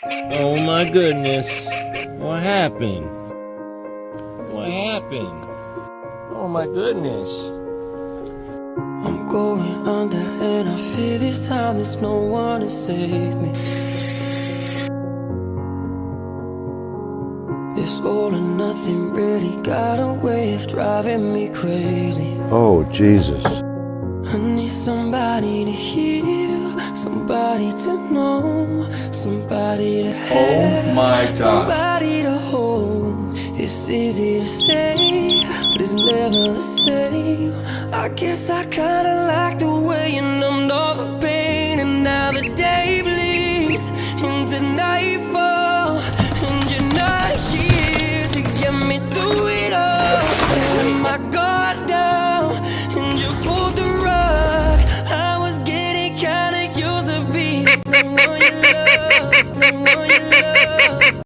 Oh my goodness. What happened? What happened? Oh my goodness. I'm going under and I fear this time there's no one to save me. This all or nothing really got a way of driving me crazy. Oh, Jesus. I need somebody to heal, somebody to know, somebody to have, Oh my God. somebody to hold. It's easy to say, but it's never the same. I guess I kinda like the way you numbed all the pain. And now the day bleeds into nightfall, and you're not here to get me through it all. I let my guard down, and you pulled the rug. I was getting kinda used to being someone you love, someone you